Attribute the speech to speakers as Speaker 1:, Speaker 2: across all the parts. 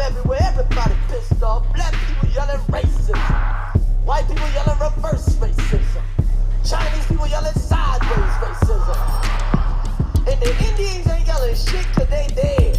Speaker 1: everywhere, everybody pissed off. Black people yelling racism. White people yelling reverse racism. Chinese people yelling sideways racism. And the Indians ain't yelling shit 'cause they dead.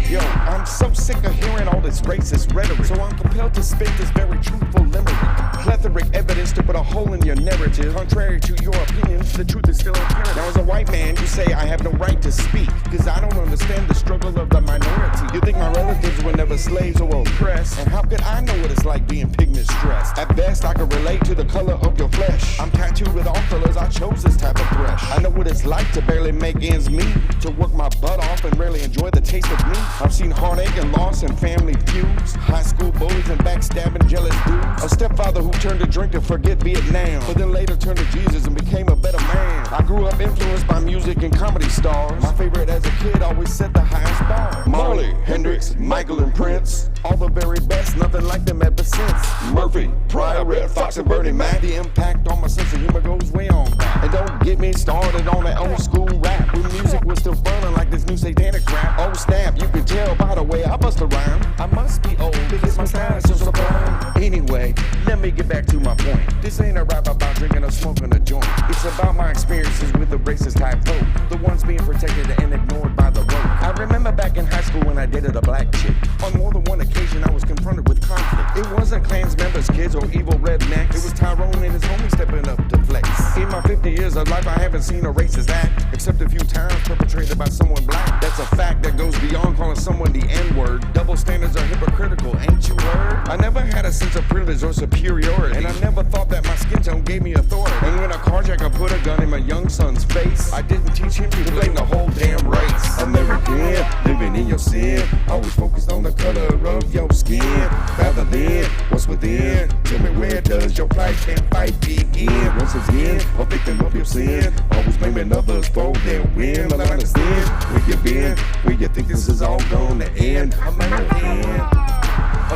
Speaker 2: Yo, I'm so sick of hearing all this racist rhetoric, so I'm compelled to spit this very truthful limerick. Plethoric evidence to put a hole in your narrative. Contrary to your opinions, the truth is still apparent. Now as a white man, you say I have no right to speak, cause I don't understand the struggle of the minority. You think my relatives were never slaves or oppressed, and how could I know what it's like being pigment stressed? At best, I can relate to the color of your flesh. I'm tattooed with all colors, I chose this type of thresh. I know what it's like to barely make ends meet, to work my butt off and rarely enjoy the taste of meat. I've seen heartache and loss and family feuds, high school bullies and backstabbing jealous dudes, a stepfather who turned to drink to forget Vietnam, but then later turned to Jesus and became a better man. I grew up influenced by music and comedy stars. My favorite as a kid always set the highest bar. Marley, Hendrix, Michael and Prince, all the very best, nothing like them ever since. Murphy, Pryor, Red Fox and Bernie Mac. The impact on my sense of humor goes way on back. And don't get me started on that old school rap, when music was still fun like this new satanic crap. Oh snap, you can tell by the way I bust a rhyme. I must be old because my style is so sublime. Anyway, let me get back to my point. This ain't a rap about drinking or smoking a joint. It's about my experiences with the racist type folk, the ones being protected and ignored by the woke. I remember back in high school when I dated a black chick. On more than one occasion I was confronted with conflict. It wasn't Klans members, kids, or evil rednecks. It was Tyrone and his homies stepping up to flex. In my 50 years of life I haven't seen a racist act, except a few times perpetrated by someone black. That's a fact that goes beyond calling someone the N-word. Double standards are hypocritical, ain't you heard? I never had a sense of privilege or superiority, and I never thought that my skin tone gave me authority. And when a carjacker put a gun in my young son's face, I didn't teach him to blame the whole damn race. American, living in your sin, always focused on the color of your skin, rather than what's within. Tell me, where does your plight and fight begin? Once again, a victim of your sin, always blaming others for their win. Well, I understand where you been, where you think this is all gonna end. American.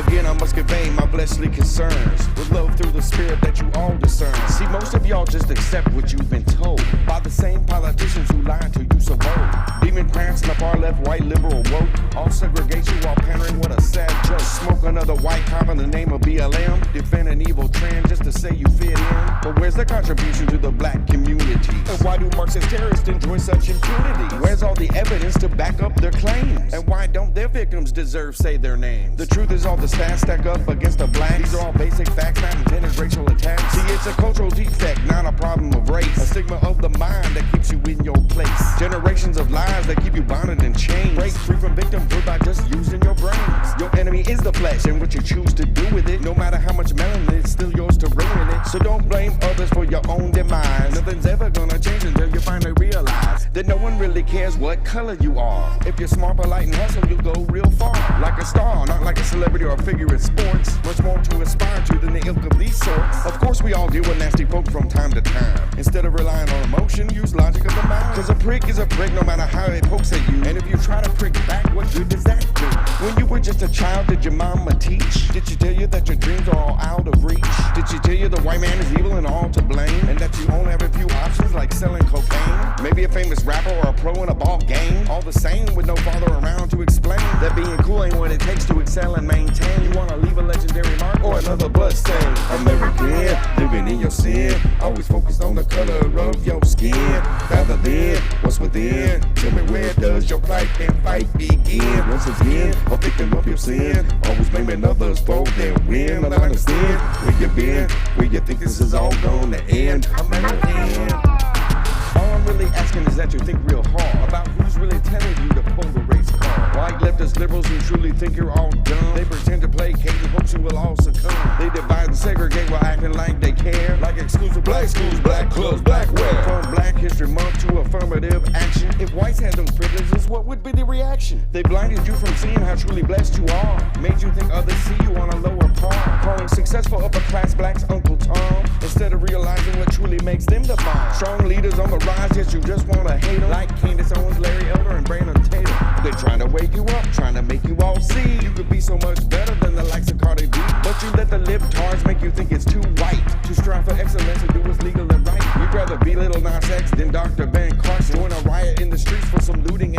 Speaker 2: Again, I must convey my fleshly concerns with love through the spirit that you all discern. See, most of y'all just accept what you've been told by the same politicians who lied to you so bold. Demon parents in the far left, white liberal woke, all segregation while pandering. What a sad joke. Smoke another white cop in the name of BLM, defend an evil trend just to say you fit in. But where's the contribution to the black community? And why do Marxist terrorists enjoy such impunity? Where's all the evidence to back up their claims? And why don't their victims deserve say their names? The truth is all the stats stack up against the blacks. These are all basic facts, not intended racial attacks. See, it's a cultural defect, not a problem of race. A stigma of the mind that keeps you in your place. Generations of lies that keep you bonded in chains. Break free from victimhood by just using your brains. Your enemy is the flesh and what you choose to do with it. No matter how much melanin, it's still yours to ruin it. So don't blame others for your own demise. Nothing's ever gonna change until you finally realize that no one really cares what color you are. If you're smart, polite, and hustle, you'll go real far. Like a star, not like a celebrity or a figure in sports. Much more to aspire to than the ilk of these sorts. Of course we all deal with nasty folk from time to time. Instead of relying on emotion, use logic of the mind. Cause a prick is a prick no matter how it pokes at you. And if you try to prick back, what good does that do? When you were just a child, did your mama teach? Did she tell you that your dreams are all out of reach? Did she tell you the white man is evil and all to blame? And that you only have a few options like selling cocaine? Maybe a famous rapper or a pro in a ball game? All the same with no father around to explain that being cool ain't what it takes to excel and maintain. You wanna leave a legendary mark or another blood stain? American, living in your sin, always focused on the color of your skin, rather than what's within. Tell me, where does your plight and fight begin? Once again, a victim of your sin, always blaming others for their win. Well, I understand where you been, where you think this is all gonna end. American. All I'm really asking is that you think real hard about who's really telling you to pull the race card. White leftist liberals who truly think you're all dumb. They pretend to placate and hopes you will all succumb. They divide and segregate while acting like they care. Like exclusive black schools, black clubs, black wear. From Black History Month to affirmative action. If whites had those privileges, what would be the reaction? They blinded you from seeing how truly blessed you are. Made you think others see you on a lower par. Calling successful upper class blacks Uncle Tom, instead of realizing what truly makes them the bomb. Strong leaders on the rise, yes, you just wanna hate them. Like Candace Owens, Larry Elder, and Brandon Tatum. They're trying to wake you up, trying to make you all see you could be so much better than the likes of Cardi B. But you let the libtards make you think it's too white to strive for excellence and do what's legal and right. You'd rather be Little Nas X than Dr. Ben Carson. Join a riot in the streets for some looting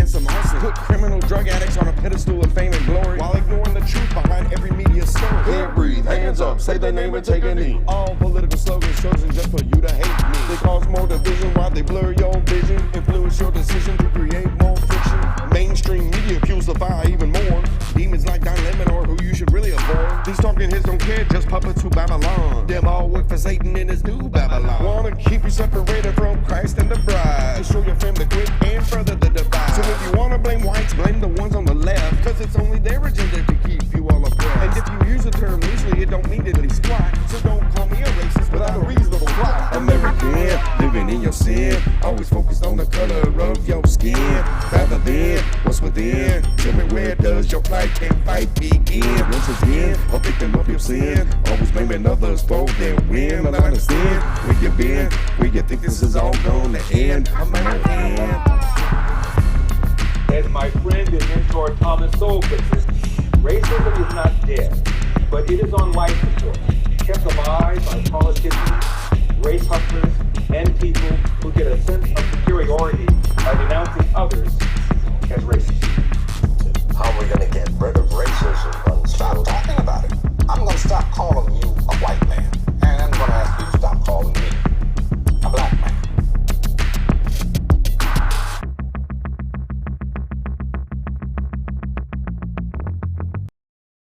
Speaker 2: the name of take a knee. All political slogans chosen just for you to hate me. They cause more division while they blur your vision. Influence your decision to create more fiction. Mainstream media fuels the fire even more. Demons like Don Lemon or who you should really avoid. These talking heads don't care, just puppets who Babylon. Them all work for Satan in his new Babylon. Wanna keep you separated from Christ and the bride. Destroy your family quick and further the divide. So if you wanna blame whites, blame the ones on the left. Cause it's only their agenda to keep you all oppressed. And if you use the term loosely, it don't mean it is squat. So don't call me a racist without a reasonable plot. American, living in your sin. Always focused on the color of your skin. Rather than what's within. Tell me where does your plight and fight begin? Once again, a victim of your sin. Always blaming others for their win. But I understand where you been, where you think this is all gonna end. I'm American.
Speaker 3: As my friend and mentor Thomas Sowell puts it, racism is not dead, but it is on life